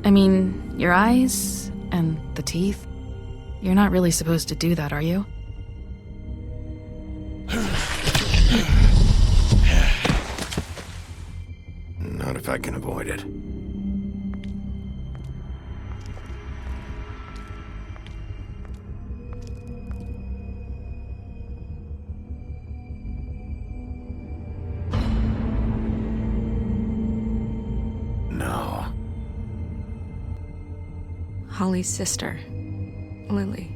I mean, your eyes and the teeth. You're not really supposed to do that, are you? Not if I can avoid it. No. Holly's sister, Lily.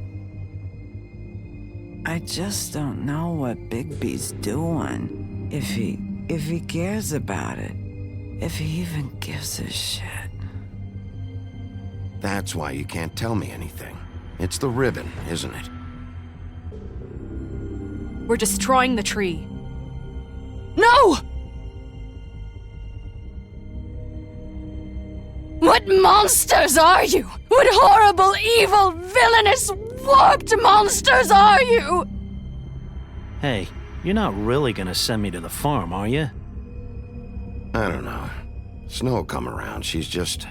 I just don't know what Bigby's doing. If he cares about it. If he even gives a shit. That's why you can't tell me anything. It's the ribbon, isn't it? We're destroying the tree. No! What monsters are you? What horrible, evil, villainous, warped monsters are you? Hey, you're not really gonna send me to the farm, are you? I don't know. Snow will come around. She's just...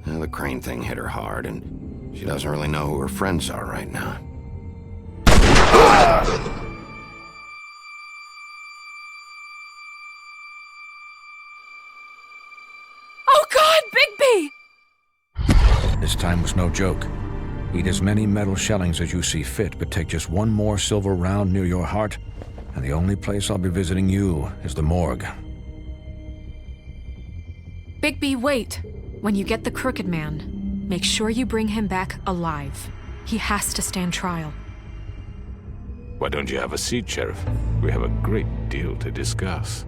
the crane thing hit her hard, and she doesn't really know who her friends are right now. Oh God, Bigby! This time was no joke. Eat as many metal shellings as you see fit, but take just one more silver round near your heart, and the only place I'll be visiting you is the morgue. Bigby, wait. When you get the Crooked Man, make sure you bring him back alive. He has to stand trial. Why don't you have a seat, Sheriff? We have a great deal to discuss.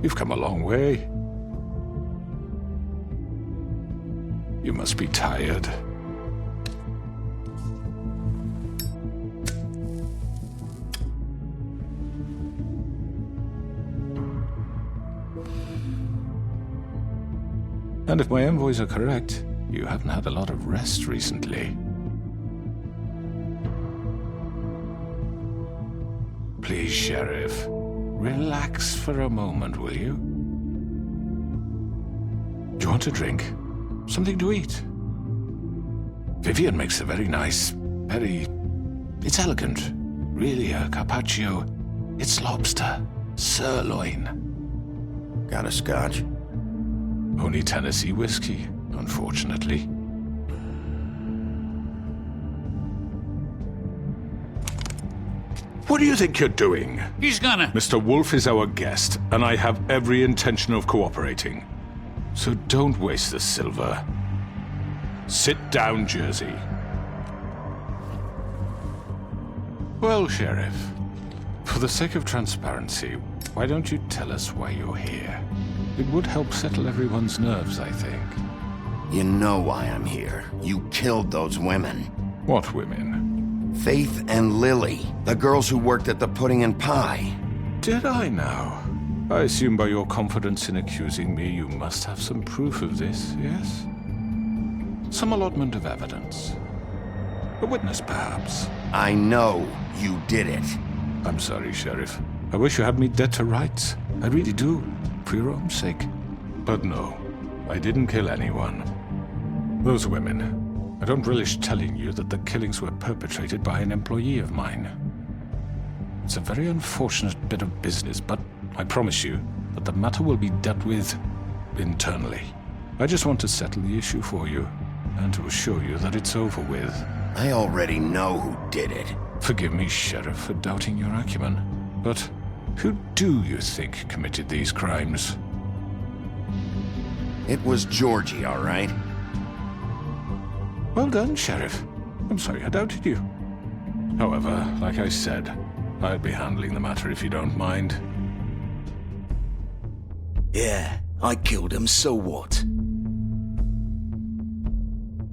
You've come a long way. You must be tired. And if my envoys are correct, you haven't had a lot of rest recently. Please, Sheriff. Relax for a moment, will you? Do you want a drink? Something to eat? Vivian makes a very nice, it's elegant. Really a carpaccio. It's lobster. Sirloin. Got a scotch? Only Tennessee whiskey, unfortunately. What do you think you're doing? He's gonna... Mr. Wolf is our guest, and I have every intention of cooperating. So don't waste the silver. Sit down, Jersey. Well, Sheriff, for the sake of transparency, why don't you tell us why you're here? It would help settle everyone's nerves, I think. You know why I'm here. You killed those women. What women? Faith and Lily, the girls who worked at the Pudding and Pie. Did I now? I assume by your confidence in accusing me, you must have some proof of this, yes? Some allotment of evidence. A witness, perhaps. I know you did it. I'm sorry, Sheriff. I wish you had me dead to rights. I really do, for your own sake. But no, I didn't kill anyone. Those women, I don't relish telling you that the killings were perpetrated by an employee of mine. It's a very unfortunate bit of business, but I promise you that the matter will be dealt with internally. I just want to settle the issue for you, and to assure you that it's over with. I already know who did it. Forgive me, Sheriff, for doubting your acumen, but who do you think committed these crimes? It was Georgie, all right? Well done, Sheriff. I'm sorry I doubted you. However, like I said, I'll be handling the matter if you don't mind. Yeah, I killed him, so what?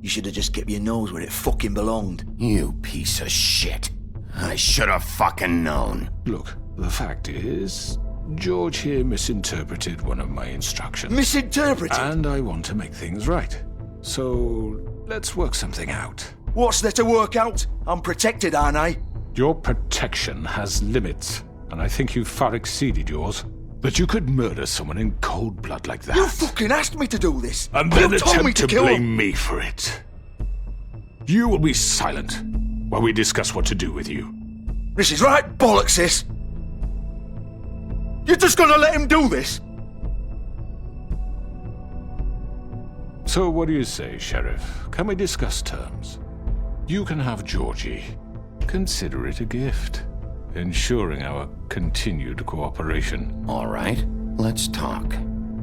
You should have just kept your nose where it fucking belonged. You piece of shit. I should have fucking known. Look, the fact is, George here misinterpreted one of my instructions. Misinterpreted? And I want to make things right. So, let's work something out. What's there to work out? I'm protected, aren't I? Your protection has limits, and I think you've far exceeded yours. But you could murder someone in cold blood like that. You fucking asked me to do this! And then you told me attempt to kill blame him. me for it. You will be silent while we discuss what to do with you. This is right bollocks, sis. You're just gonna let him do this? So what do you say, Sheriff? Can we discuss terms? You can have Georgie. Consider it a gift, ensuring our continued cooperation. All right, let's talk.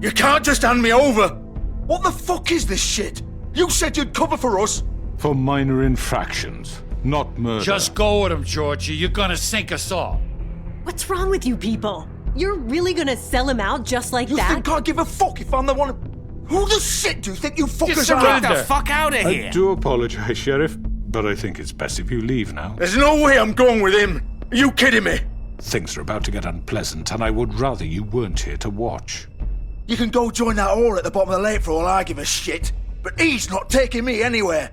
You can't just hand me over! What the fuck is this shit? You said you'd cover for us! For minor infractions, not murder. Just go with him, Georgie. You're gonna sink us all. What's wrong with you people? You're really gonna sell him out just like You that? think I give a fuck if I'm the one who the shit do you think you fuckers are? surrender. Get the fuck out of I do apologize, Sheriff, but I think it's best if you leave now. There's no way I'm going with him! Are you kidding me? Things are about to get unpleasant, and I would rather you weren't here to watch. You can go join that whore at the bottom of the lake for all I give a shit, but he's not taking me anywhere.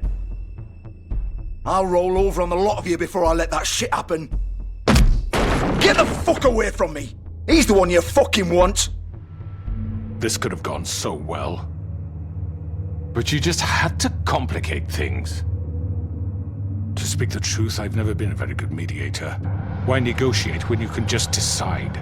I'll roll over on the lot of you before I let that shit happen. Get the fuck away from me! He's the one you fucking want! This could have gone so well. But you just had to complicate things. To speak the truth, I've never been a very good mediator. Why negotiate when you can just decide?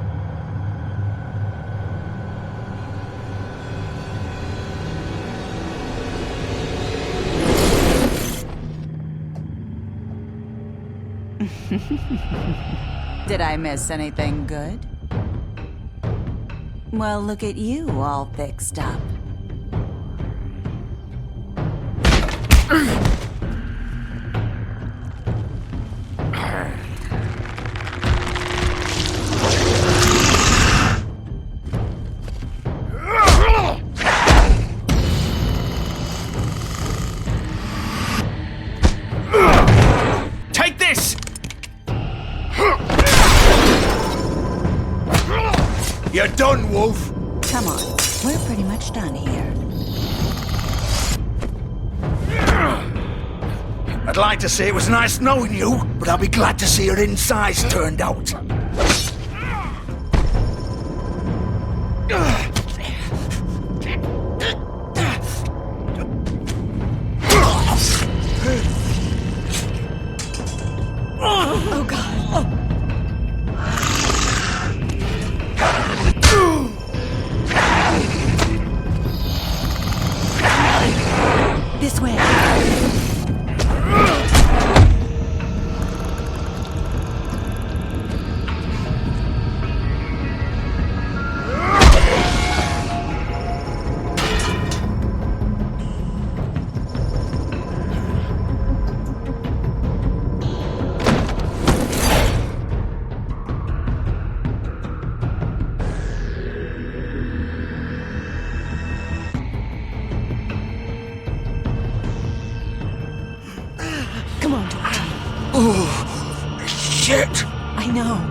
Did I miss anything good? Well, look at you, all fixed up. Take this! You're done, Wolf! Come on, we're pretty much done here. I'd like to say it was nice knowing you, but I'll be glad to see your insides turned out. Oh god. This way. Come on, Georgie. Oh, shit! I know.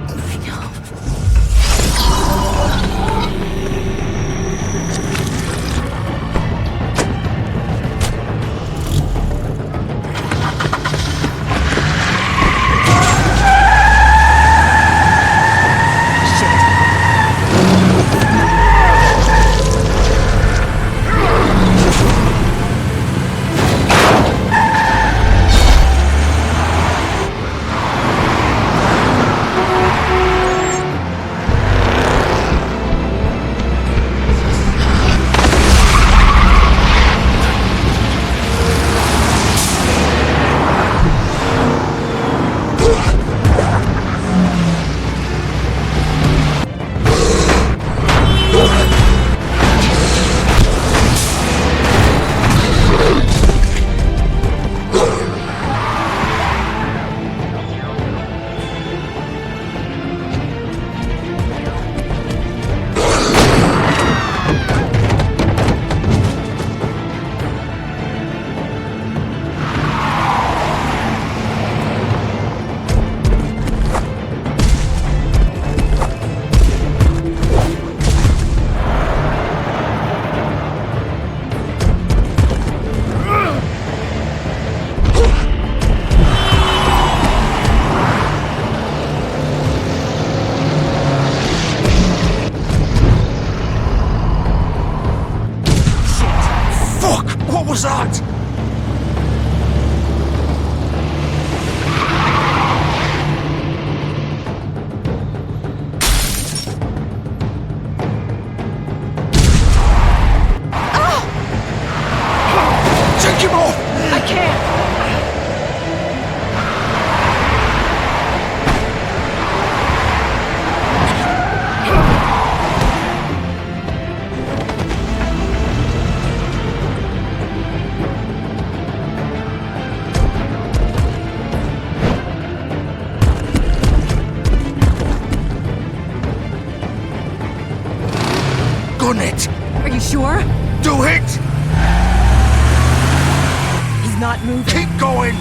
was that? Take him off! I can't! Gun it! Are you sure? Do it! He's not moving. Keep going!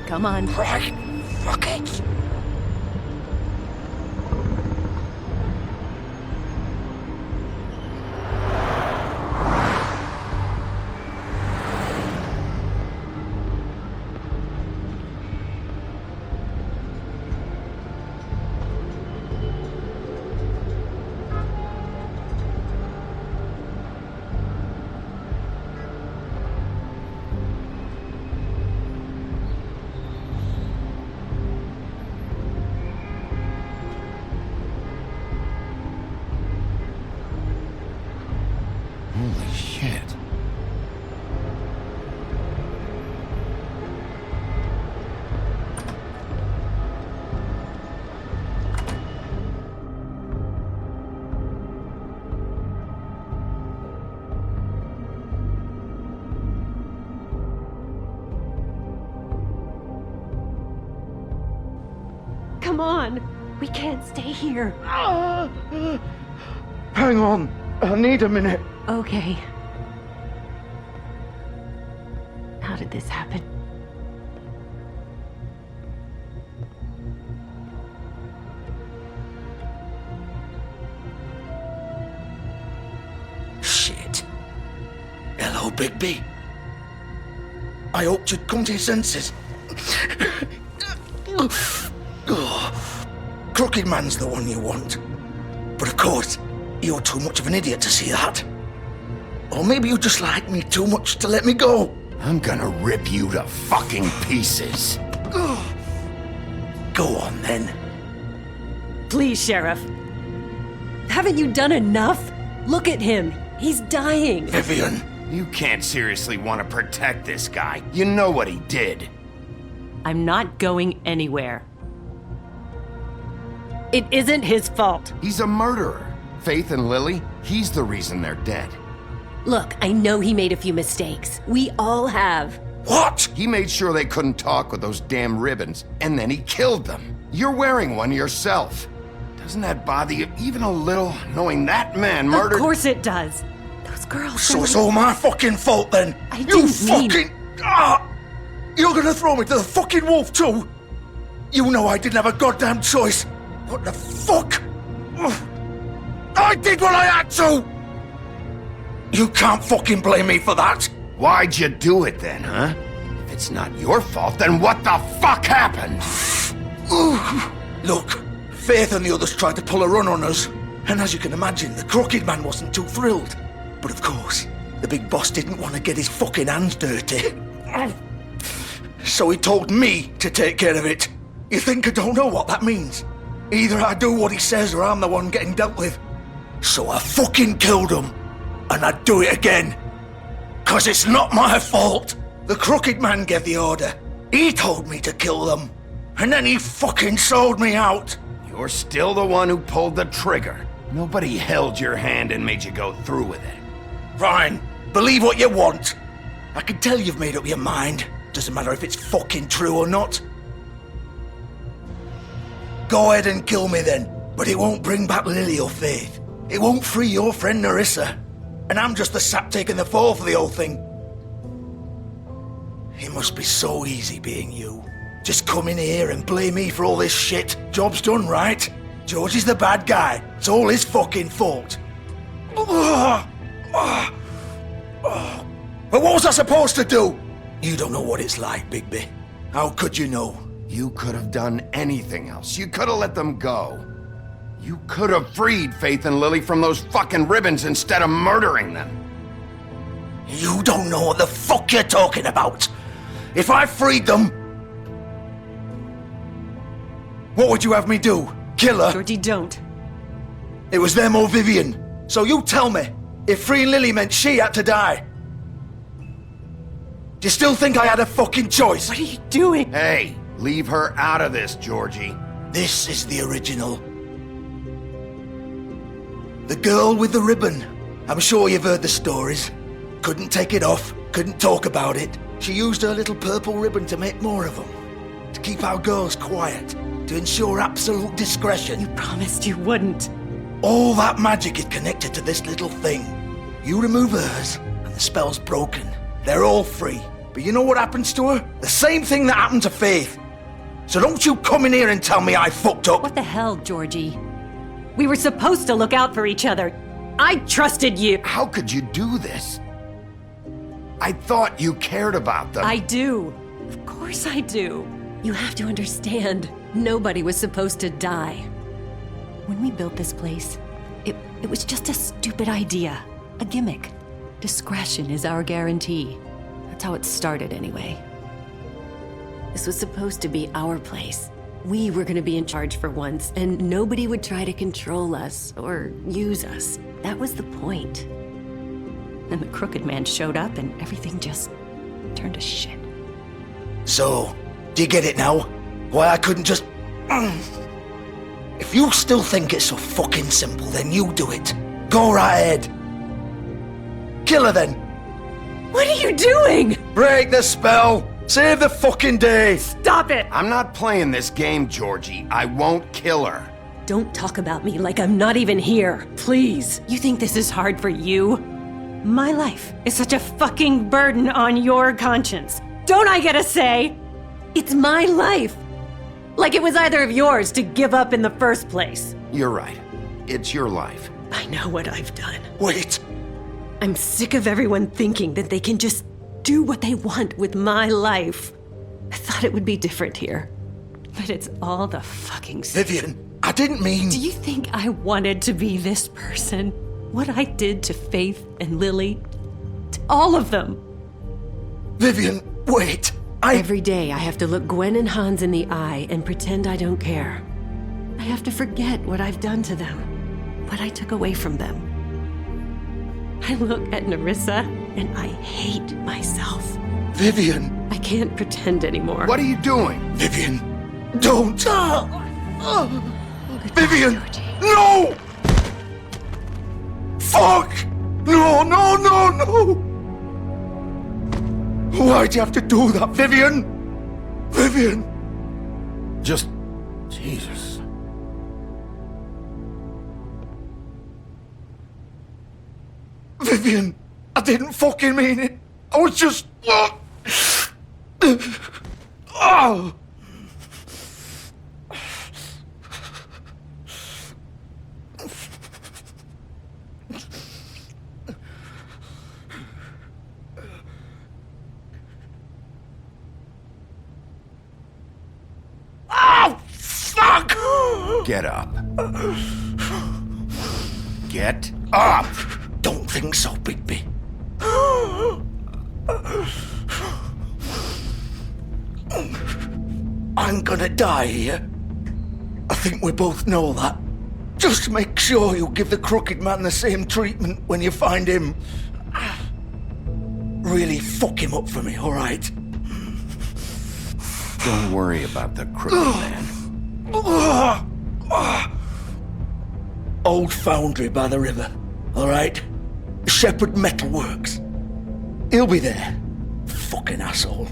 Come on. Right. Fuck it. Holy shit. Come on. We can't stay here. Hang on. I need a minute. Okay. How did this happen? Shit. Hello, Bigby. I hoped you'd come to your senses. Crooked Man's the one you want. But of course, you're too much of an idiot to see that. Or maybe you just like me too much to let me go. I'm gonna rip you to fucking pieces. Go on, then. Please, Sheriff. Haven't you done enough? Look at him. He's dying. Vivian. You can't seriously want to protect this guy. You know what he did. I'm not going anywhere. It isn't his fault. He's a murderer. Faith and Lily, he's the reason they're dead. Look, I know he made a few mistakes. We all have. What? He made sure they couldn't talk with those damn ribbons, and then he killed them. You're wearing one yourself. Doesn't that bother you even a little, knowing that man murdered— Of course it does. Those girls— So it's all my fucking fault, then? I You didn't mean— fucking— You're gonna throw me to the fucking wolf, too? You know I didn't have a goddamn choice. What the fuck? I did what I had to! You can't fucking blame me for that. Why'd you do it then, huh? If it's not your fault, then what the fuck happened? Look, Faith and the others tried to pull a run on us. And as you can imagine, the Crooked Man wasn't too thrilled. But of course, the big boss didn't want to get his fucking hands dirty. So he told me to take care of it. You think I don't know what that means? Either I do what he says or I'm the one getting dealt with. So I fucking killed him. And I'd do it again. 'Cause it's not my fault. The Crooked Man gave the order. He told me to kill them. And then he fucking sold me out. You're still the one who pulled the trigger. Nobody held your hand and made you go through with it. Fine. Believe what you want. I can tell you've made up your mind. Doesn't matter if it's fucking true or not. Go ahead and kill me then. But it won't bring back Lily or Faith. It won't free your friend Nerissa. And I'm just the sap taking the fall for the whole thing. It must be so easy being you. Just come in here and blame me for all this shit. Job's done, right? George is the bad guy. It's all his fucking fault. But what was I supposed to do? You don't know what it's like, Bigby. How could you know? You could have done anything else. You could have let them go. You could have freed Faith and Lily from those fucking ribbons instead of murdering them. You don't know what the fuck you're talking about. If I freed them, what would you have me do? Kill her? Georgie, don't. It was them or Vivian. So you tell me, if freeing Lily meant she had to die, do you still think I had a fucking choice? What are you doing? Hey, leave her out of this, Georgie. This is the original. The girl with the ribbon. I'm sure you've heard the stories. Couldn't take it off, couldn't talk about it. She used her little purple ribbon to make more of them. To keep our girls quiet. To ensure absolute discretion. You promised you wouldn't. All that magic is connected to this little thing. You remove hers, and the spell's broken. They're all free. But you know what happens to her? The same thing that happened to Faith. So don't you come in here and tell me I fucked up. What the hell, Georgie? We were supposed to look out for each other. I trusted you. How could you do this? I thought you cared about them. I do. Of course I do. You have to understand, nobody was supposed to die. When we built this place, it was just a stupid idea. A gimmick. Discretion is our guarantee. That's how it started anyway. This was supposed to be our place. We were gonna be in charge for once, and nobody would try to control us or use us. That was the point. And the crooked man showed up and everything just turned to shit. So, do you get it now? Why I couldn't just... If you still think it's so fucking simple, then you do it. Go right ahead. Kill her then. What are you doing? Break the spell. Save the fucking day. Stop it. I'm not playing this game, Georgie. I won't kill her. Don't talk about me like I'm not even here. Please. You think this is hard for you? My life is such a fucking burden on your conscience. Don't I get a say? It's my life. Like it was either of yours to give up in the first place. You're right. It's your life. I know what I've done. Wait. I'm sick of everyone thinking that they can just do what they want with my life. I thought it would be different here. But it's all the fucking same. Vivian, I didn't mean... Do you think I wanted to be this person? What I did to Faith and Lily? To all of them? Vivian, wait. Every day I have to look Gwen and Hans in the eye and pretend I don't care. I have to forget what I've done to them. What I took away from them. I look at Nerissa and I hate myself. Vivian. I can't pretend anymore. What are you doing? Vivian, don't. Vivian, no! Fuck! No, no, no, no! Why'd you have to do that, Vivian? Vivian! Just... Jesus. Vivian, I didn't fucking mean it. I was just... Oh! Fuck! Get up. Get up! Don't think so, Bigby. I'm gonna die here. I think we both know that. Just make sure you give the crooked man the same treatment when you find him. Really fuck him up for me, alright? Don't worry about the crooked man. Old foundry by the river, alright? Shepherd Metalworks. He'll be there. Fucking asshole.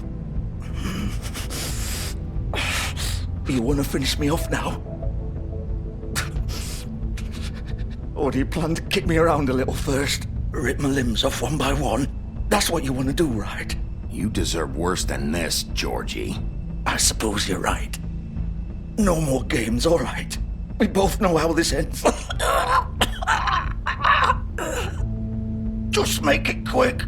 You wanna finish me off now? Or do you plan to kick me around a little first? Rip my limbs off one by one? That's what you wanna do, right? You deserve worse than this, Georgie. I suppose you're right. No more games, alright. We both know how this ends. Just make it quick.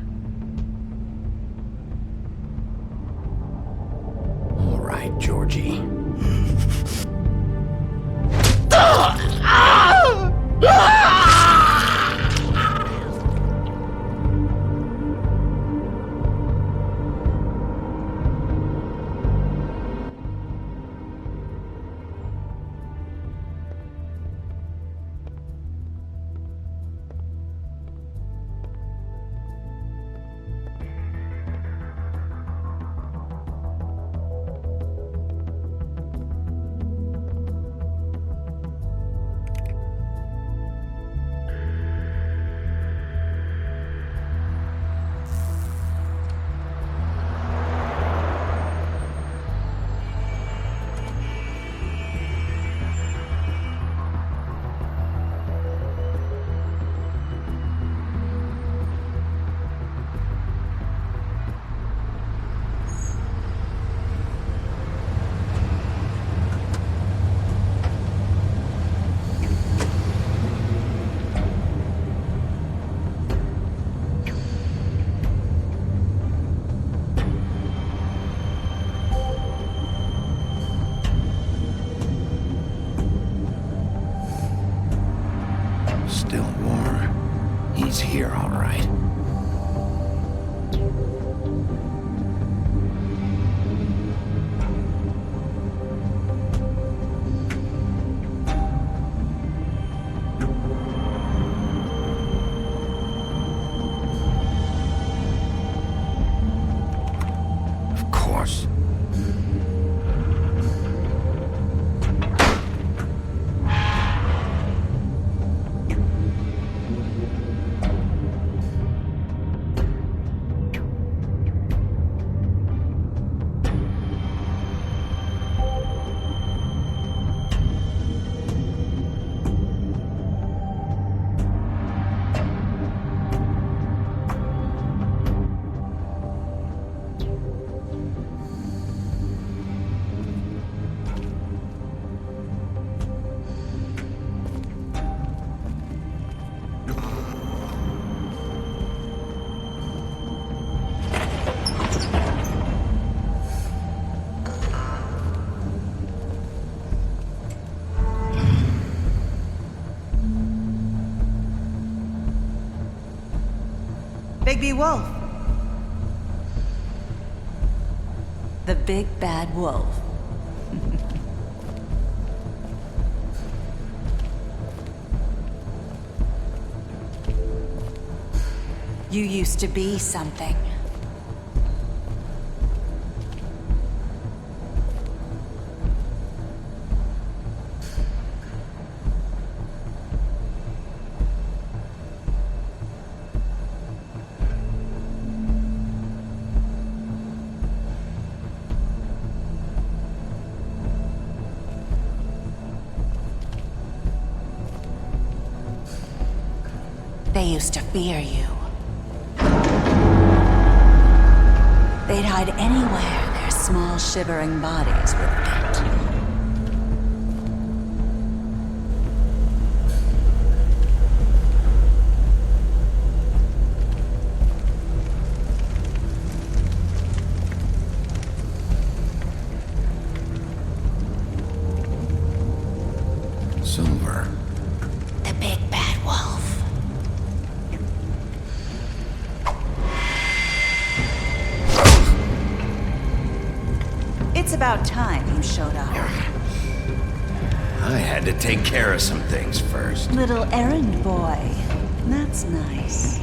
Still warm. He's here, all right. Of course. Bigby Wolf. The big bad wolf. You used to be something. They used to fear you. They'd hide anywhere their small, shivering bodies would fit. Silver. The big bad wolf. It's about time you showed up. I had to take care of some things first. Little errand boy. That's nice.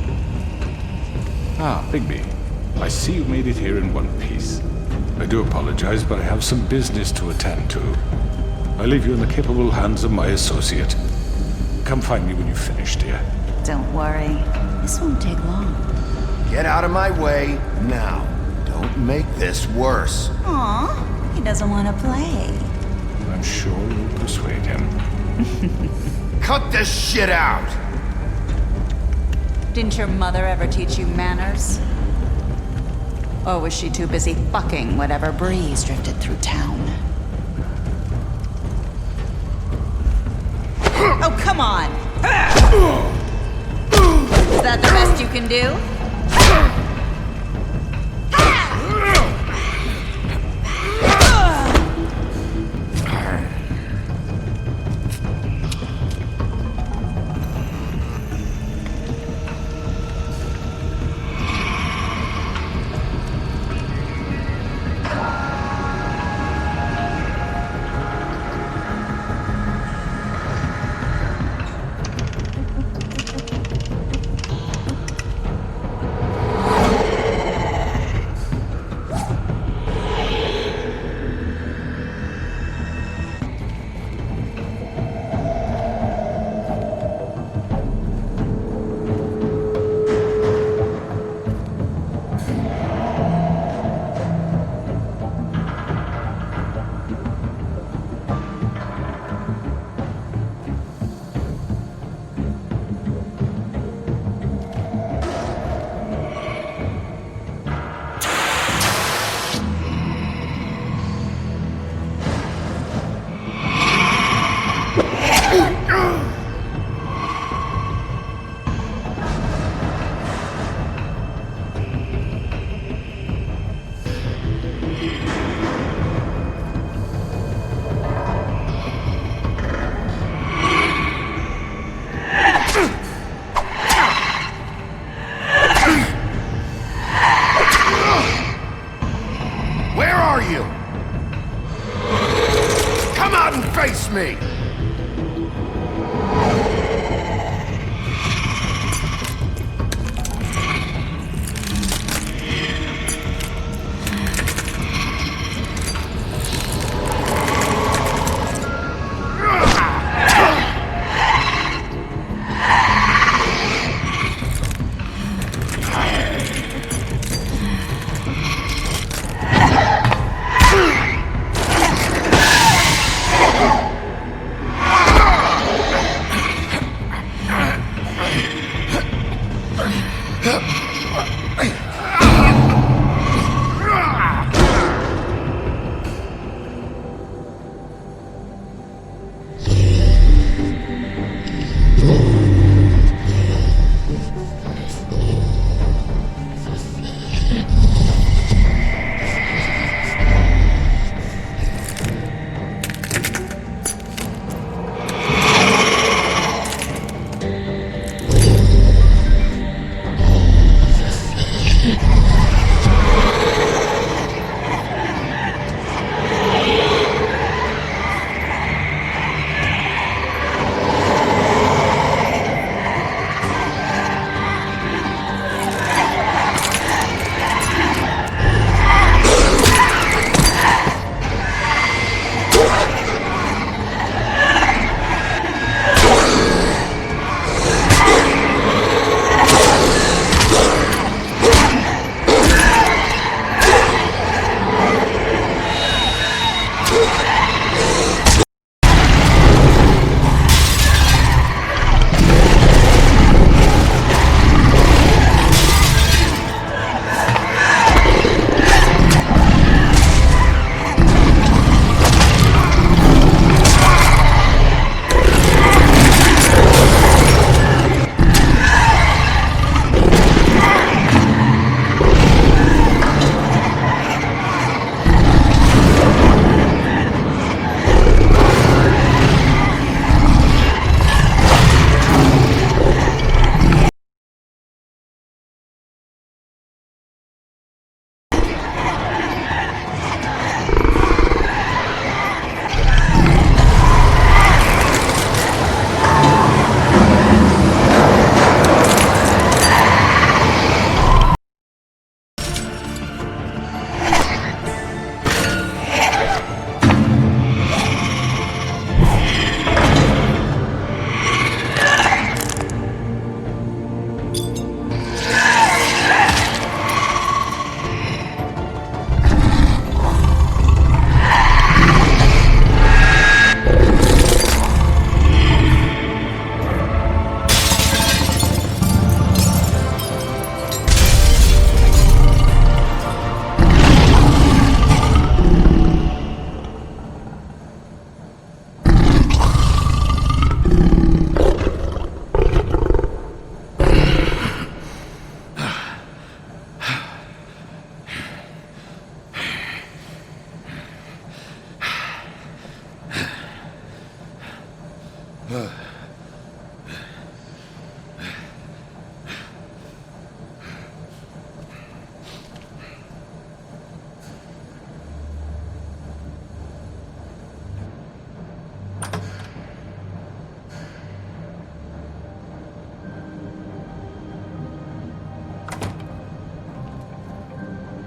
Ah, Bigby. I see you made it here in one piece. I do apologize, but I have some business to attend to. I leave you in the capable hands of my associate. Come find me when you've finished, dear. Don't worry. This won't take long. Get out of my way now. Don't make this worse. Aw, he doesn't want to play. I'm sure you'll persuade him. Cut this shit out! Didn't your mother ever teach you manners? Or was she too busy fucking whatever breeze drifted through town? Oh, come on! Is that the best you can do?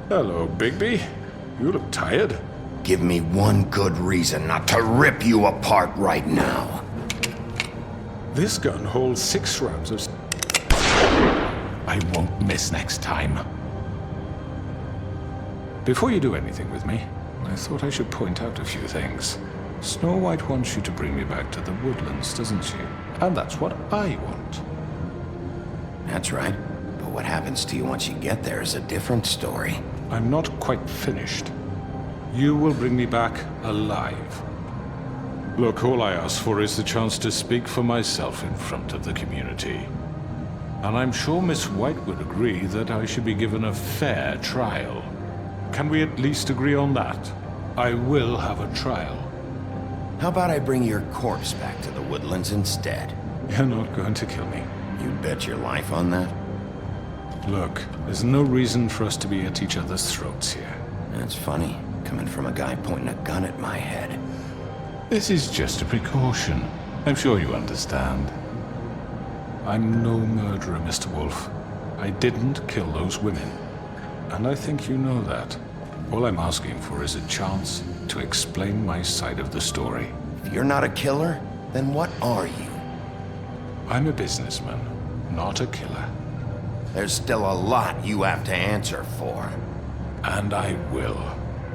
Hello, Bigby. You look tired. Give me one good reason not to rip you apart right now. This gun holds 6 rounds of... I won't miss next time. Before you do anything with me, I thought I should point out a few things. Snow White wants you to bring me back to the woodlands, doesn't she? And that's what I want. That's right. But what happens to you once you get there is a different story. I'm not quite finished. You will bring me back alive. Look, all I ask for is the chance to speak for myself in front of the community. And I'm sure Miss White would agree that I should be given a fair trial. Can we at least agree on that? I will have a trial. How about I bring your corpse back to the woodlands instead? You're not going to kill me. You'd bet your life on that? Look, there's no reason for us to be at each other's throats here. That's funny, coming from a guy pointing a gun at my head. This is just a precaution. I'm sure you understand. I'm no murderer, Mr. Wolf. I didn't kill those women. And I think you know that. All I'm asking for is a chance to explain my side of the story. If you're not a killer, then what are you? I'm a businessman, not a killer. There's still a lot you have to answer for. And I will,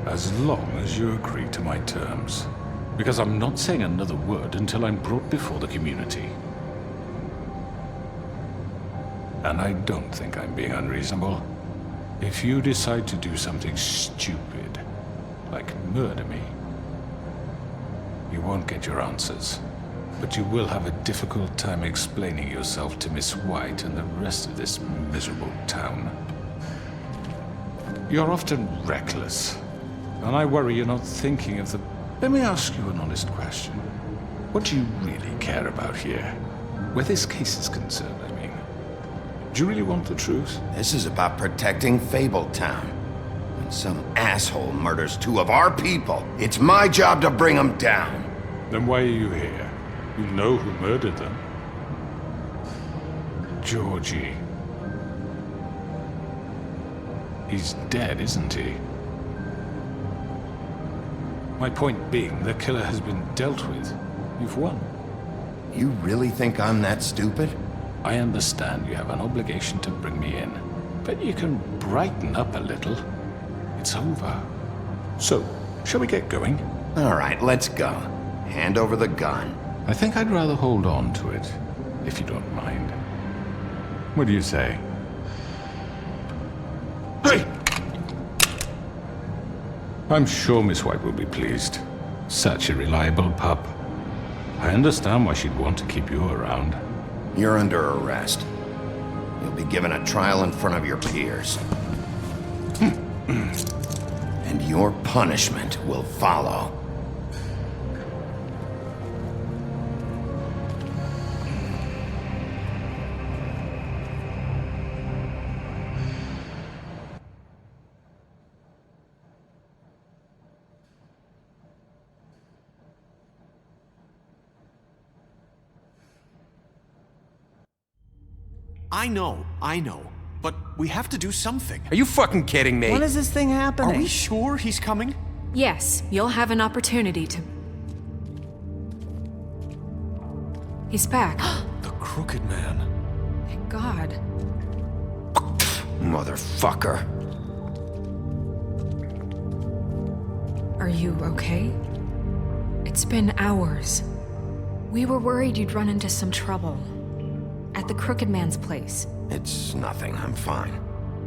as long as you agree to my terms. Because I'm not saying another word until I'm brought before the community. And I don't think I'm being unreasonable. If you decide to do something stupid, like murder me, you won't get your answers. But you will have a difficult time explaining yourself to Miss White and the rest of this miserable town. You're often reckless, and I worry you're not thinking of the... Let me ask you an honest question. What do you really care about here? Where this case is concerned, I mean. Do you really want the truth? This is about protecting Fabletown. When some asshole murders 2 of our people, it's my job to bring them down. Then why are you here? You know who murdered them. Georgie. He's dead, isn't he? My point being, the killer has been dealt with. You've won. You really think I'm that stupid? I understand you have an obligation to bring me in, but you can brighten up a little. It's over. So, shall we get going? All right, let's go. Hand over the gun. I think I'd rather hold on to it, if you don't mind. What do you say? Hey! I'm sure Miss White will be pleased. Such a reliable pup. I understand why she'd want to keep you around. You're under arrest. You'll be given a trial in front of your peers. And your punishment will follow. I know. But we have to do something. Are you fucking kidding me? When is this thing happening? Are we sure he's coming? Yes, you'll have an opportunity to... He's back. The Crooked Man. Thank God. Motherfucker. Are you okay? It's been hours. We were worried you'd run into some trouble. At the Crooked Man's place. It's nothing, I'm fine.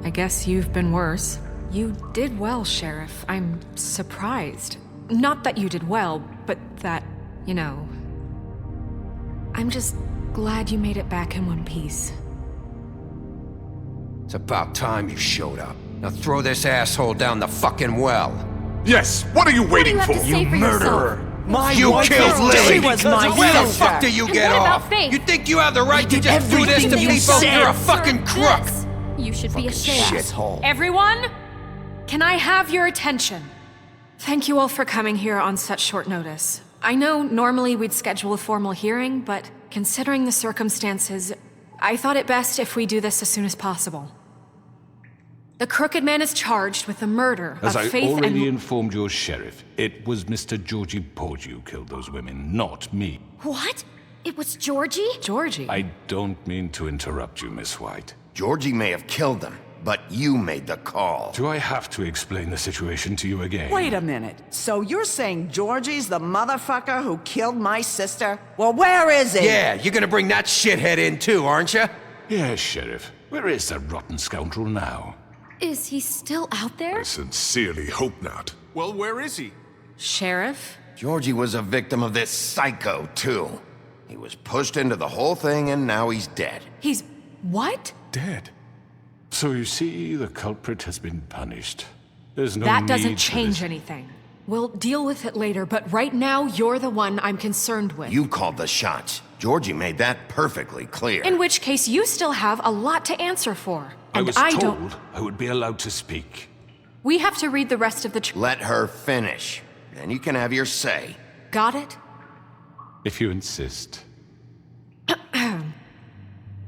I guess you've been worse. You did well, Sheriff. I'm surprised. Not that you did well, but that, you know... I'm just glad you made it back in one piece. It's about time you showed up. Now throw this asshole down the fucking well. Yes, what are you waiting for? You murderer! You killed Lily! She was my Where the sister. fuck do you get what about off? Faith? You think you have the right to just do this to everything you people? said. You're a fucking crook! You should be ashamed. Shithole. Everyone, can I have your attention? Thank you all for coming here on such short notice. I know normally we'd schedule a formal hearing, but considering the circumstances, I thought it best if we do this as soon as possible. The Crooked Man is charged with the murder As of I Faith already and... informed your sheriff, it was Mr. Georgie Porgy who killed those women, not me. What? It was Georgie? Georgie? I don't mean to interrupt you, Miss White. Georgie may have killed them, but you made the call. Do I have to explain the situation to you again? Wait a minute. So you're saying Georgie's the motherfucker who killed my sister? Well, where is he? Yeah, you're gonna bring that shithead in too, aren't you? Yes, Sheriff. Where is that rotten scoundrel now? Is he still out there? I sincerely hope not. Well, where is he? Sheriff? Georgie was a victim of this psycho, too. He was pushed into the whole thing, and now he's dead. He's... what? Dead. So you see, the culprit has been punished. There's no That need doesn't for change this. anything. We'll deal with it later, but right now, you're the one I'm concerned with. You called the shots. Georgie made that perfectly clear. In which case, you still have a lot to answer for. I And was I told don't... I would be allowed to speak. We have to read the rest of the... Let her finish. Then you can have your say. Got it? If you insist.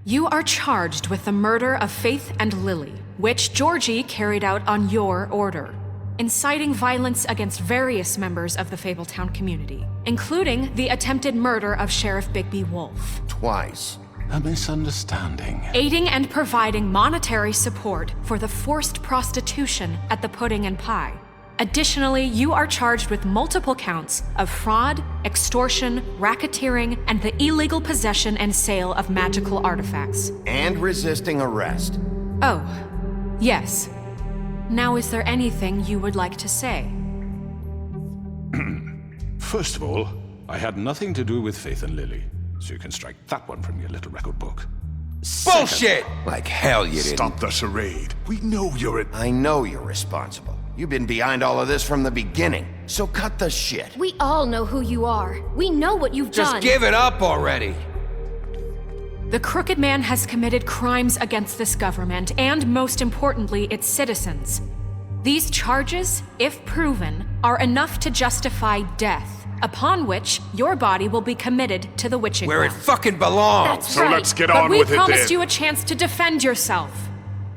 You are charged with the murder of Faith and Lily, which Georgie carried out on your order, inciting violence against various members of the Fabletown community, including the attempted murder of Sheriff Bigby Wolf. Twice. A misunderstanding. Aiding and providing monetary support for the forced prostitution at the Pudding and Pie. Additionally, you are charged with multiple counts of fraud, extortion, racketeering, and the illegal possession and sale of magical artifacts. And resisting arrest. Oh, yes. Now, is there anything you would like to say? First of all, I had nothing to do with Faith and Lily, so you can strike that one from your little record book. Bullshit! Like hell you didn't. Stop the charade. We know you're I know you're responsible. You've been behind all of this from the beginning, so cut the shit. We all know who you are. We know what you've Just done. give it up already. The Crooked Man has committed crimes against this government and, most importantly, its citizens. These charges, if proven, are enough to justify death, upon which your body will be committed to the witching Where it ground. fucking belongs. That's So right. let's get But on we with it then. promised you a chance to defend yourself.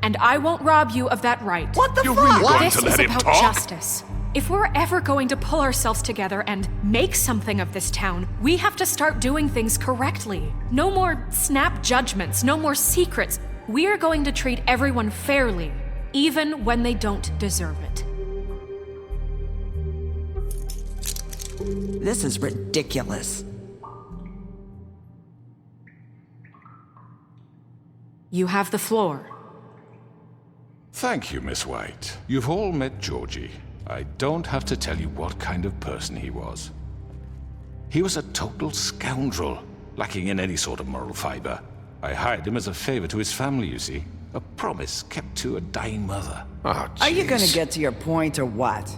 And I won't rob you of that right. What the You're fuck? really going This to is let him about talk? justice. If we're ever going to pull ourselves together and make something of this town, we have to start doing things correctly. No more snap judgments, no more secrets. We are going to treat everyone fairly, even when they don't deserve it. This is ridiculous. You have the floor. Thank you, Miss White. You've all met Georgie. I don't have to tell you what kind of person he was. He was a total scoundrel, lacking in any sort of moral fiber. I hired him as a favor to his family, you see. A promise kept to a dying mother. Oh, Are you jeez. gonna get to your point or what?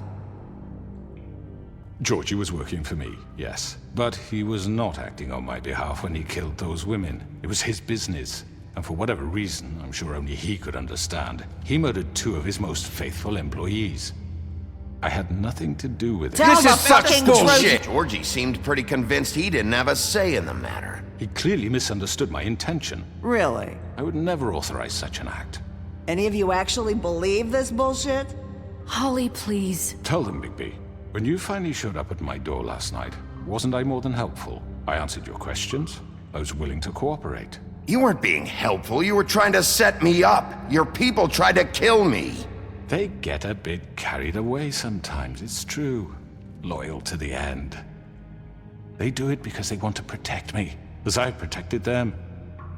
Georgie was working for me, yes. But he was not acting on my behalf when he killed those women. It was his business. And for whatever reason, I'm sure only he could understand, he murdered 2 of his most faithful employees. I had nothing to do with it. Tell This the is such fucking bullshit. Georgie seemed pretty convinced he didn't have a say in the matter. He clearly misunderstood my intention. Really? I would never authorize such an act. Any of you actually believe this bullshit? Holly, please. Tell them, Bigby. When you finally showed up at my door last night, wasn't I more than helpful? I answered your questions. I was willing to cooperate. You weren't being helpful. You were trying to set me up. Your people tried to kill me. They get a bit carried away sometimes, it's true. Loyal to the end. They do it because they want to protect me, as I protected them.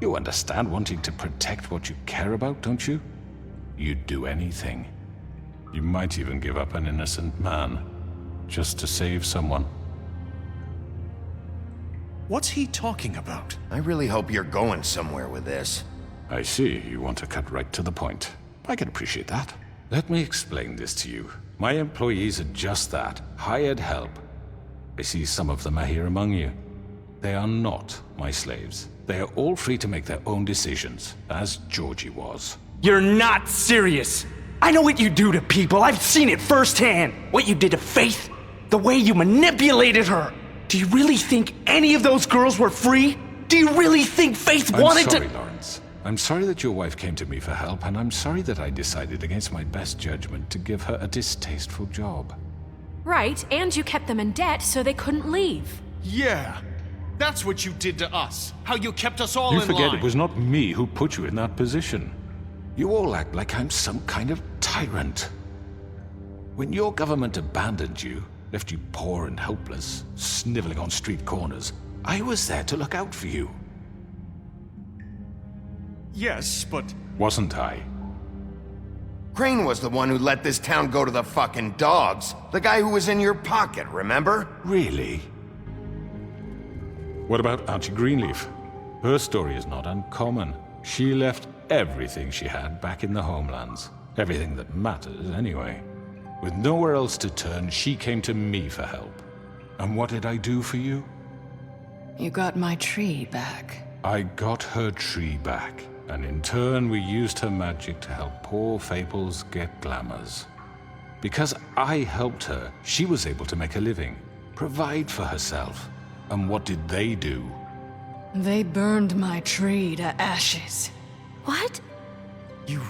You understand wanting to protect what you care about, don't you? You'd do anything. You might even give up an innocent man, just to save someone. What's he talking about? I really hope you're going somewhere with this. I see you want to cut right to the point. I can appreciate that. Let me explain this to you. My employees are just that, hired help. I see some of them are here among you. They are not my slaves. They are all free to make their own decisions, as Georgie was. You're not serious. I know what you do to people. I've seen it firsthand. What you did to Faith, the way you manipulated her. Do you really think any of those girls were free? Do you really think Faith wanted I'm sorry, to... Lawrence. I'm sorry that your wife came to me for help, and I'm sorry that I decided against my best judgment to give her a distasteful job. Right, and you kept them in debt so they couldn't leave. Yeah, that's what you did to us. How you kept us all in line. You forget it was not me who put you in that position. You all act like I'm some kind of tyrant. When your government abandoned you, left you poor and helpless, sniveling on street corners, I was there to look out for you. Yes, but... Wasn't I? Crane was the one who let this town go to the fucking dogs. The guy who was in your pocket, remember? Really? What about Auntie Greenleaf? Her story is not uncommon. She left everything she had back in the homelands. Everything that matters, anyway. With nowhere else to turn, she came to me for help. And what did I do for you? You got my tree back. I got her tree back. And in turn, we used her magic to help poor Fables get glamours. Because I helped her, she was able to make a living, provide for herself. And what did they do? They burned my tree to ashes. What? You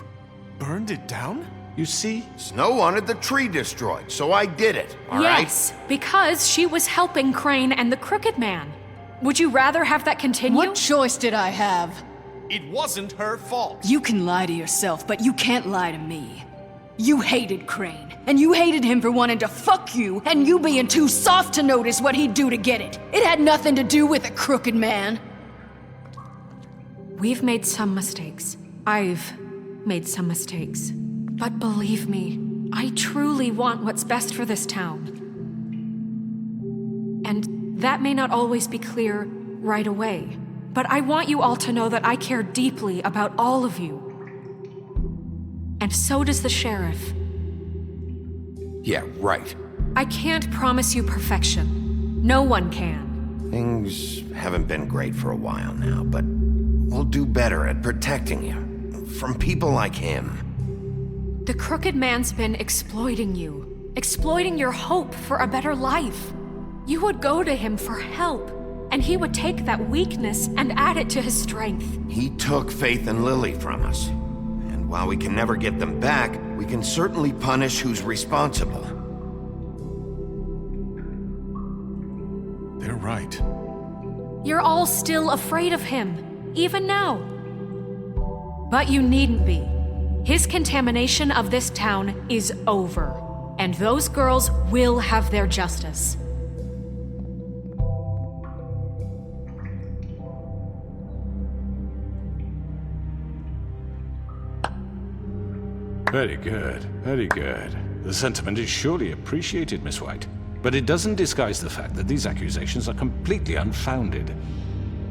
burned it down? You see? Snow wanted the tree destroyed, so I did it, all right? Yes, because she was helping Crane and the Crooked Man. Would you rather have that continue? What choice did I have? It wasn't her fault. You can lie to yourself, but you can't lie to me. You hated Crane, and you hated him for wanting to fuck you, and you being too soft to notice what he'd do to get it. It had nothing to do with a crooked man. We've made some mistakes. I've made some mistakes. But believe me, I truly want what's best for this town. And that may not always be clear right away, but I want you all to know that I care deeply about all of you. And so does the sheriff. Yeah, right. I can't promise you perfection. No one can. Things haven't been great for a while now, but we'll do better at protecting you from people like him. The Crooked Man's been exploiting you, exploiting your hope for a better life. You would go to him for help, and he would take that weakness and add it to his strength. He took Faith and Lily from us. And while we can never get them back, we can certainly punish who's responsible. They're right. You're all still afraid of him, even now. But you needn't be. His contamination of this town is over, and those girls will have their justice. Very good, very good. The sentiment is surely appreciated, Miss White. But it doesn't disguise the fact that these accusations are completely unfounded.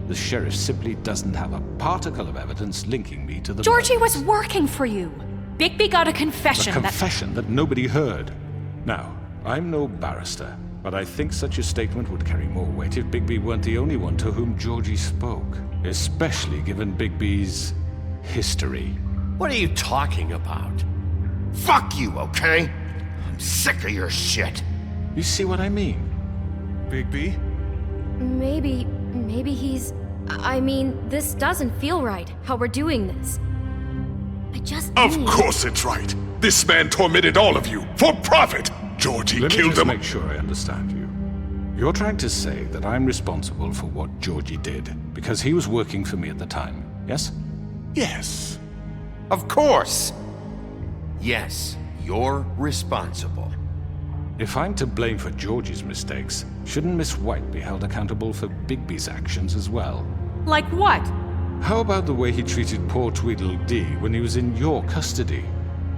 The sheriff simply doesn't have a particle of evidence linking me to the Georgie murders. was working for you. Bigby got a confession. A confession that nobody heard. Now, I'm no barrister, but I think such a statement would carry more weight if Bigby weren't the only one to whom Georgie spoke, especially given Bigby's history. What are you talking about? Fuck you, okay? I'm sick of your shit. You see what I mean? Bigby? Maybe he's... I mean, this doesn't feel right, how we're doing this. I just Of course it's right. This man tormented all of you, for profit. Georgie Let me killed just them. make sure I understand you. You're trying to say that I'm responsible for what Georgie did, because he was working for me at the time, yes? Yes. Of course. Yes, you're responsible. If I'm to blame for Georgie's mistakes, shouldn't Miss White be held accountable for Bigby's actions as well? Like what? How about the way he treated poor Tweedledee when he was in your custody?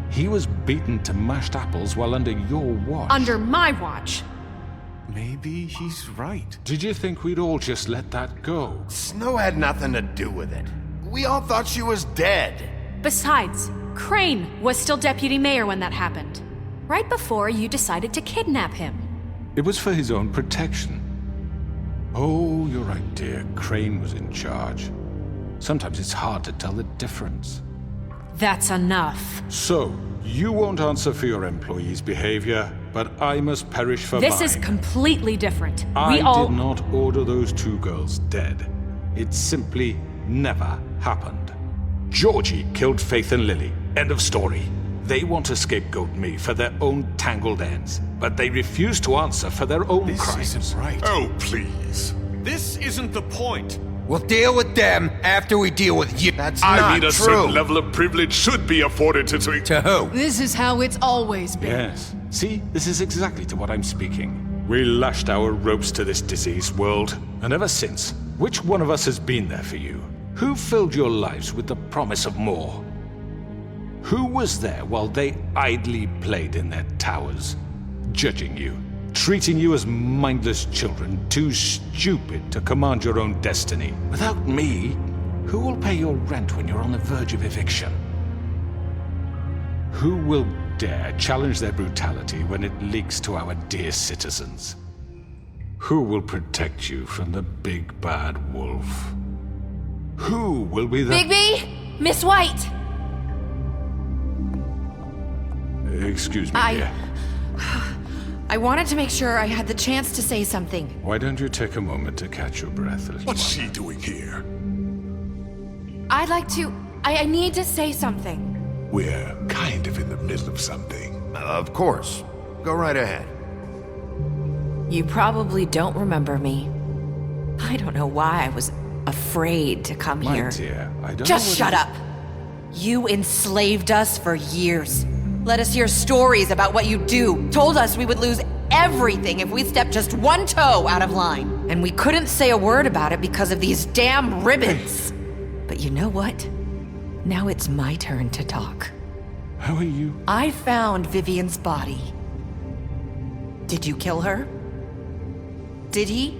He was beaten to mashed apples while under your watch. Under my watch. Maybe he's right. Did you think we'd all just let that go? Snow had nothing to do with it. We all thought she was dead. Besides, Crane was still deputy mayor when that happened. Right before you decided to kidnap him. It was for his own protection. Oh, you're right, dear. Crane was in charge. Sometimes it's hard to tell the difference. That's enough. So, you won't answer for your employees' behavior, but I must perish for mine. This is completely different. I We all... did not order those two girls dead. It simply never happened. Georgie killed Faith and Lily. End of story. They want to scapegoat me for their own tangled ends, but they refuse to answer for their own crimes. This isn't right. Oh, please. This isn't the point. We'll deal with them after we deal with you. That's I not mean, a true. certain level of privilege should be afforded to... To who? This is how it's always been. Yes. See, this is exactly to what I'm speaking. We lashed our ropes to this diseased world, and ever since, which one of us has been there for you? Who filled your lives with the promise of more? Who was there while they idly played in their towers, judging you, treating you as mindless children, too stupid to command your own destiny? Without me, who will pay your rent when you're on the verge of eviction? Who will dare challenge their brutality when it leaks to our dear citizens? Who will protect you from the big bad wolf? Who will be the... Bigby! Miss White! Excuse me, dear. I wanted to make sure I had the chance to say something. Why don't you take a moment to catch your breath a little What's while? she doing here? I'd like to... I need to say something. We're kind of in the middle of something. Of course. Go right ahead. You probably don't remember me. I don't know why I was afraid to come My here. dear, I don't Just know what shut up. You enslaved us for years. Let us hear stories about what you do. Told us we would lose everything if we stepped just one toe out of line. And we couldn't say a word about it because of these damn ribbons. But you know what? Now it's my turn to talk. How are you? I found Vivian's body. Did you kill her? Did he?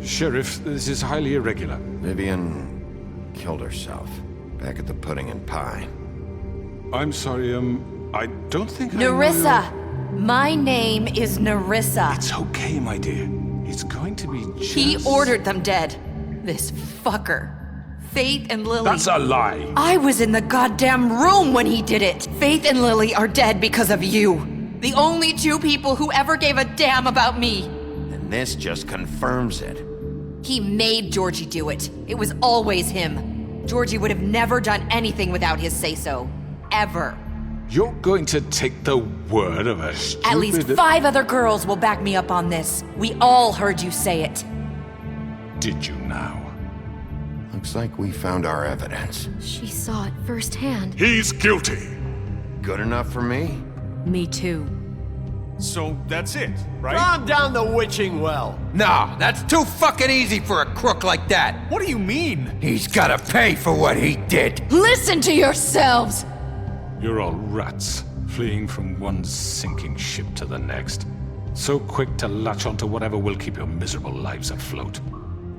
Sheriff, this is highly irregular. Vivian killed herself back at the Pudding and Pie. I'm sorry, I don't think I know Nerissa! My name is Nerissa. It's okay, my dear. It's going to be just... He ordered them dead. This fucker. Faith and Lily. That's a lie. I was in the goddamn room when he did it. Faith and Lily are dead because of you. The only two people who ever gave a damn about me. And this just confirms it. He made Georgie do it. It was always him. Georgie would have never done anything without his say-so. Ever. You're going to take the word of a stupid... At least 5 other girls will back me up on this. We all heard you say it. Did you now? Looks like we found our evidence. She saw it firsthand. He's guilty. Good enough for me? Me too. So that's it, right? Calm down the witching well. Nah, that's too fucking easy for a crook like that. What do you mean? He's gotta pay for what he did. Listen to yourselves! You're all rats, fleeing from one sinking ship to the next. So quick to latch onto whatever will keep your miserable lives afloat.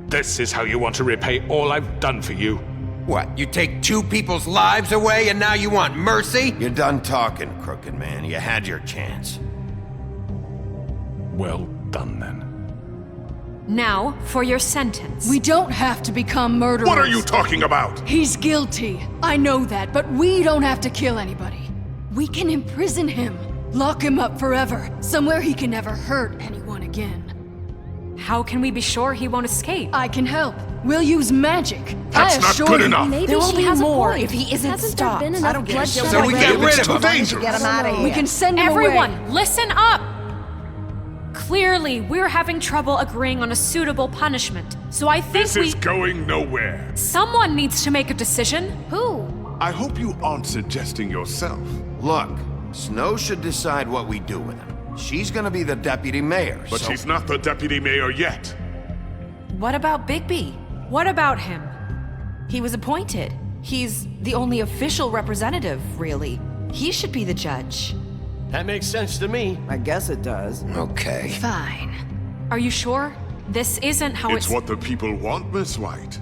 This is how you want to repay all I've done for you? What, you take 2 people's lives away and now you want mercy? You're done talking, crooked man. You had your chance. Well done, then. Now, for your sentence. We don't have to become murderers. What are you talking about? He's guilty. I know that, but we don't have to kill anybody. We can imprison him. Lock him up forever. Somewhere he can never hurt anyone again. How can we be sure he won't escape? I can help. We'll use magic. That's I not assure good you. enough. Maybe There will she be has more a point. if he isn't Hasn't stopped. there been I enough don't give a bloodshed shit. So we get rid of him. Dangerous. Get him out of here. We can send him Everyone, away. listen up! Clearly, we're having trouble agreeing on a suitable punishment. So I think This is going nowhere. someone needs to make a decision. Who? I hope you aren't suggesting yourself. Look, Snow should decide what we do with him. She's gonna be the deputy mayor, But so... she's not the deputy mayor yet. What about Bigby? What about him? He was appointed. He's the only official representative, really. He should be the judge. That makes sense to me. I guess it does. Okay. Fine. Are you sure? This isn't how It's what the people want, Miss White.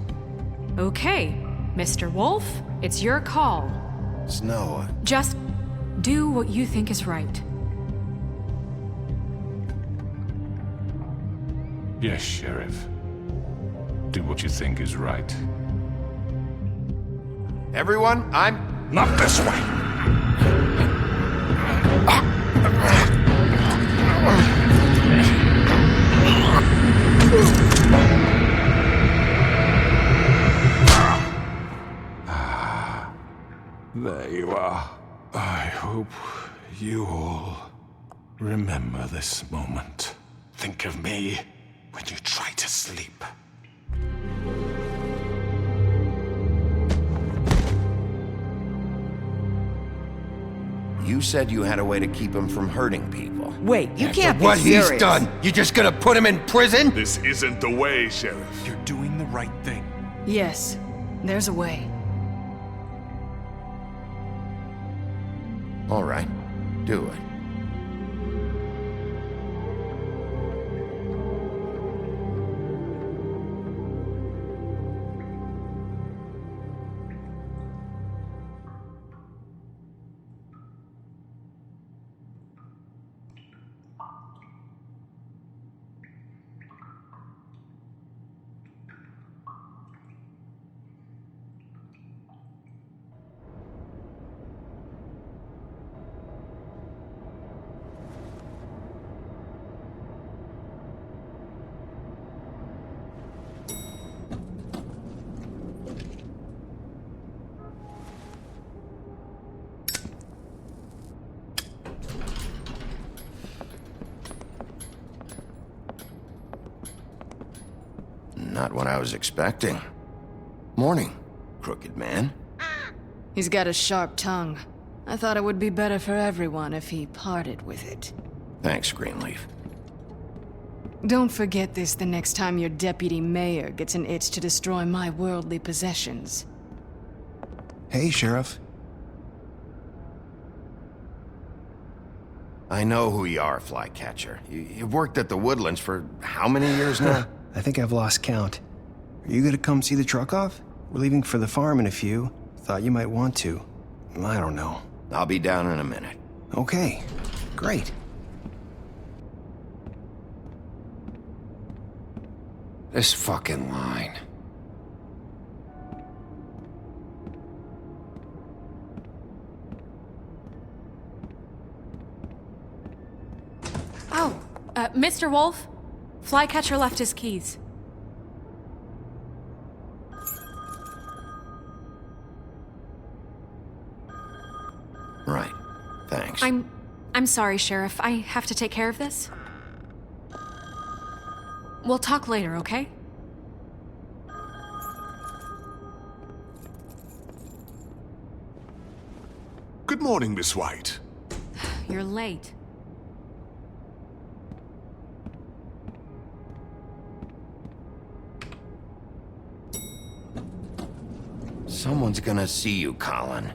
Okay, Mr. Wolf, it's your call. Snow, Just do what you think is right. Yes, Sheriff. Do what you think is right. everyone, I'm... Not this way. There you are. I hope you all remember this moment. Think of me when you try to sleep. You said you had a way to keep him from hurting people. Wait, you can't be what serious. He's done, you just gonna put him in prison? This isn't the way, Sheriff. You're doing the right thing. Yes, there's a way. All right, do it. Not what I was expecting. Morning, crooked man. He's got a sharp tongue. I thought it would be better for everyone if he parted with it. Thanks, Greenleaf. Don't forget this the next time your deputy mayor gets an itch to destroy my worldly possessions. Hey, Sheriff. I know who you are, Flycatcher. You've worked at the Woodlands for how many years now? I think I've lost count. Are you gonna come see the truck off? We're leaving for the farm in a few. Thought you might want to. I don't know. I'll be down in a minute. Okay, great. This fucking line. Oh, Mr. Wolf? Flycatcher left his keys. Right. Thanks. I'm sorry, Sheriff. I have to take care of this. We'll talk later, okay? Good morning, Miss White. You're late. Someone's gonna see you, Colin.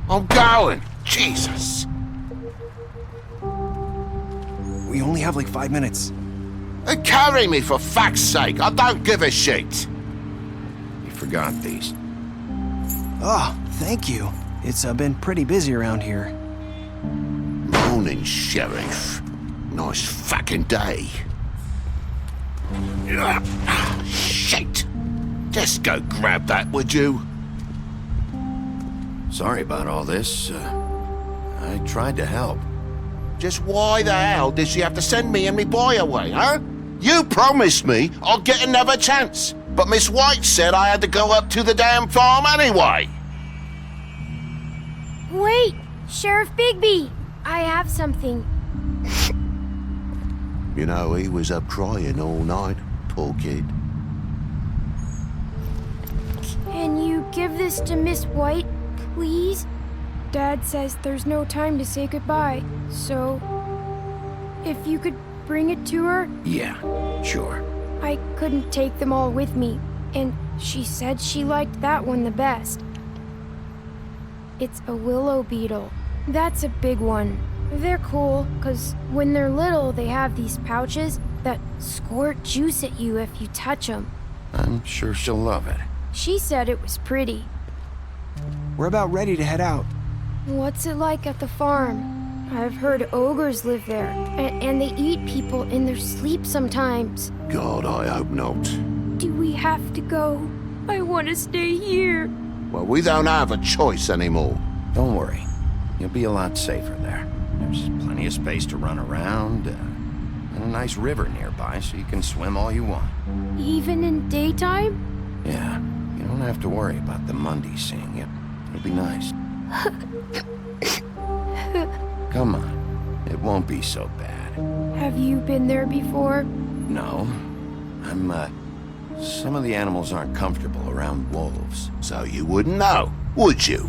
I'm going! Jesus! We only have like 5 minutes. Carry me, for fuck's sake! I don't give a shit! You forgot these. Oh, thank you. It's been pretty busy around here. Morning, Sheriff. Nice fucking day. Shit! Just go grab that, would you? Sorry about all this. I tried to help. Just why the hell did she have to send me and me boy away, huh? You promised me I'd get another chance, but Miss White said I had to go up to the damn farm anyway. Wait! Sheriff Bigby! I have something. You know, he was up crying all night, poor kid. Can you give this to Miss White, please? Dad says there's no time to say goodbye, so if you could bring it to her? Yeah, sure. I couldn't take them all with me, and she said she liked that one the best. It's a willow beetle. That's a big one. They're cool, 'cause when they're little, they have these pouches that squirt juice at you if you touch them. I'm sure she'll love it. She said it was pretty. We're about ready to head out. What's it like at the farm? I've heard ogres live there, and they eat people in their sleep sometimes. God, I hope not. Do we have to go? I want to stay here. Well, we don't have a choice anymore. Don't worry. You'll be a lot safer there. There's plenty of space to run around, and a nice river nearby so you can swim all you want. Even in daytime? Yeah, you don't have to worry about the Mundy seeing you. It'll be nice. Come on, it won't be so bad. Have you been there before? No. Some of the animals aren't comfortable around wolves. So you wouldn't know, would you?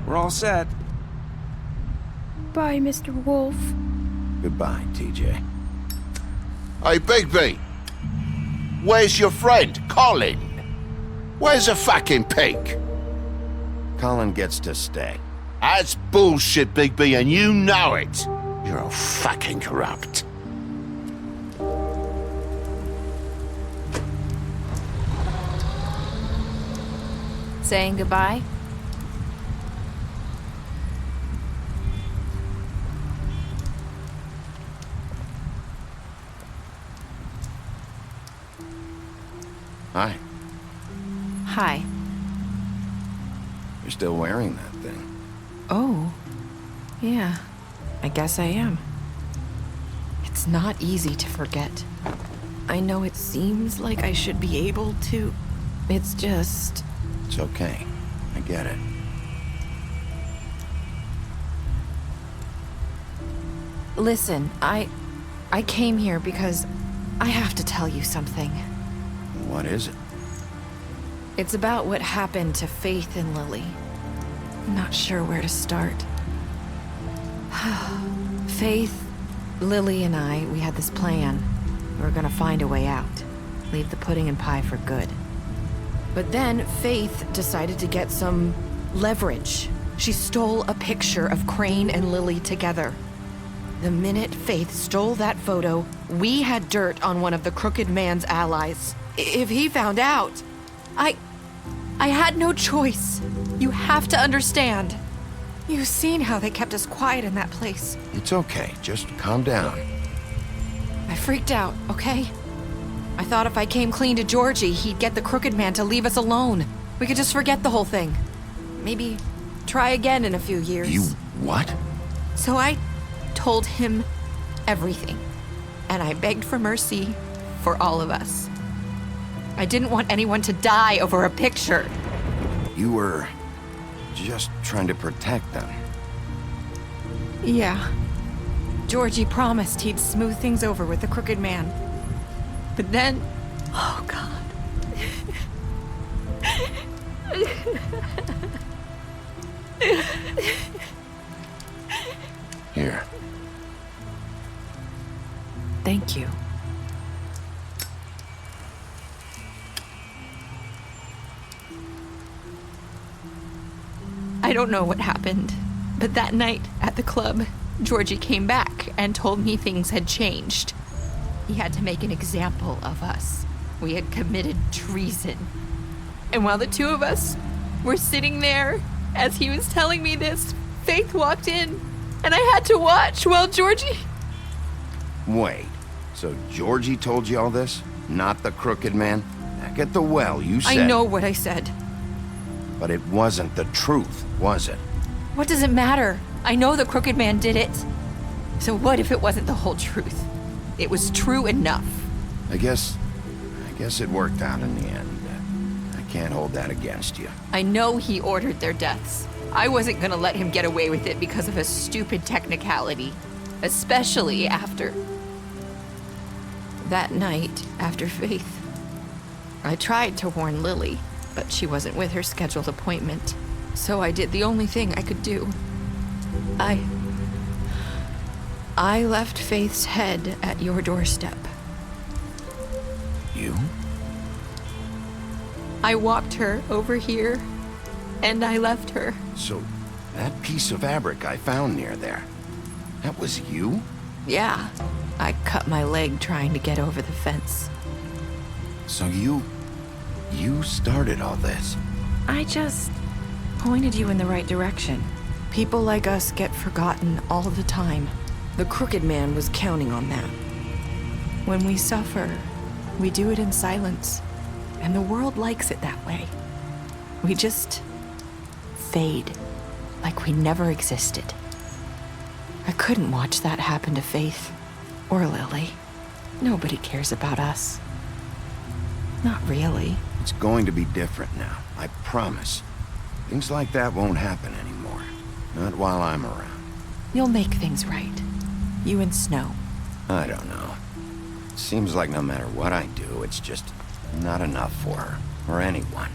We're all set. Bye, Mr. Wolf. Goodbye, TJ. Hey, Bigby. Where's your friend, Colin? Where's the fucking pig? Colin gets to stay. That's bullshit, Bigby, and you know it. You're all fucking corrupt. Saying goodbye? Hi. Hi. You're still wearing that thing. Oh. Yeah. I guess I am. It's not easy to forget. I know it seems like I should be able to. It's just... It's okay. I get it. Listen, I came here because I have to tell you something. What is it? It's about what happened to Faith and Lily. I'm not sure where to start. Faith, Lily, and I, we had this plan. We were gonna find a way out. Leave the pudding and pie for good. But then Faith decided to get some leverage. She stole a picture of Crane and Lily together. The minute Faith stole that photo, we had dirt on one of the Crooked Man's allies. If he found out, I had no choice. You have to understand. You've seen how they kept us quiet in that place. It's okay. Just calm down. I freaked out, okay? I thought if I came clean to Georgie, he'd get the Crooked Man to leave us alone. We could just forget the whole thing. Maybe try again in a few years. You what? So I told him everything. And I begged for mercy for all of us. I didn't want anyone to die over a picture. You were just trying to protect them. Yeah. Georgie promised he'd smooth things over with the Crooked Man. But then... Oh, God. Here. Thank you. I don't know what happened, but that night at the club, Georgie came back and told me things had changed. He had to make an example of us. We had committed treason. And while the two of us were sitting there, as he was telling me this, Faith walked in, and I had to watch while Georgie... Wait, so Georgie told you all this? Not the Crooked Man? Back at the well, you said... I know what I said. But it wasn't the truth, was it? What does it matter? I know the Crooked Man did it. So what if it wasn't the whole truth? It was true enough. I guess it worked out in the end. I can't hold that against you. I know he ordered their deaths. I wasn't gonna let him get away with it because of a stupid technicality. Especially after... that night, after Faith. I tried to warn Lily, but she wasn't with her scheduled appointment. So I did the only thing I could do. I left Faith's head at your doorstep. You? I walked her over here, and I left her. So, that piece of fabric I found near there, that was you? Yeah, I cut my leg trying to get over the fence. So you started all this? I just pointed you in the right direction. People like us get forgotten all the time. The Crooked Man was counting on that. When we suffer, we do it in silence, and the world likes it that way. We just fade, like we never existed. I couldn't watch that happen to Faith, or Lily. Nobody cares about us. Not really. It's going to be different now, I promise. Things like that won't happen anymore. Not while I'm around. You'll make things right. You and Snow. I don't know. It seems like no matter what I do, it's just not enough for her, or anyone.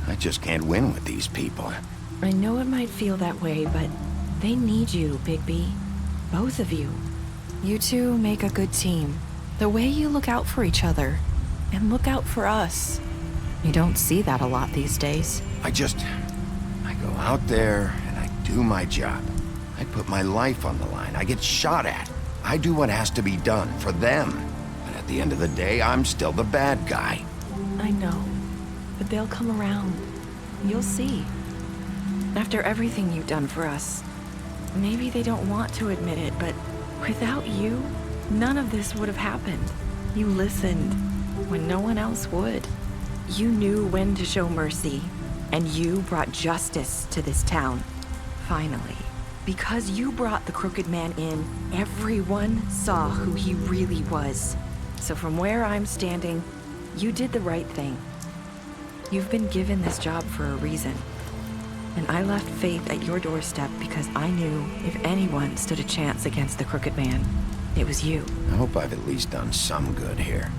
I just can't win with these people. I know it might feel that way, but they need you, Bigby. Both of you. You two make a good team. The way you look out for each other, and look out for us. You don't see that a lot these days. I go out there and I do my job. I put my life on the line. I get shot at. I do what has to be done for them. But at the end of the day, I'm still the bad guy. I know, but they'll come around. You'll see. After everything you've done for us, maybe they don't want to admit it, but without you, none of this would have happened. You listened when no one else would. You knew when to show mercy, and you brought justice to this town. Finally. Because you brought the Crooked Man in, everyone saw who he really was. So from where I'm standing, you did the right thing. You've been given this job for a reason. And I left Faith at your doorstep because I knew if anyone stood a chance against the Crooked Man, it was you. I hope I've at least done some good here.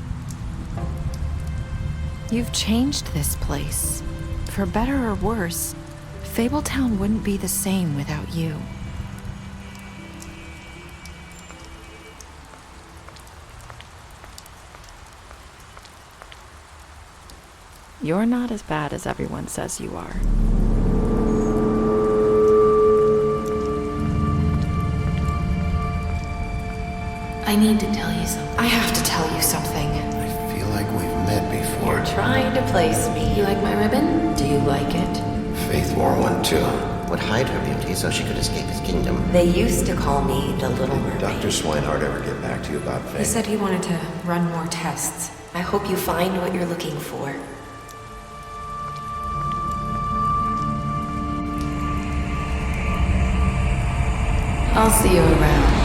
You've changed this place. For better or worse, Fabletown wouldn't be the same without you. You're not as bad as everyone says you are. I need to tell you something. I have to tell you something. I feel like we've met before. You're trying to place me. You like my ribbon? Do you like it? Faith wore one too. Would hide her beauty so she could escape his kingdom. They used to call me the Little Mermaid. Dr. Swinehart ever get back to you about Faith? He said he wanted to run more tests. I hope you find what you're looking for. I'll see you around.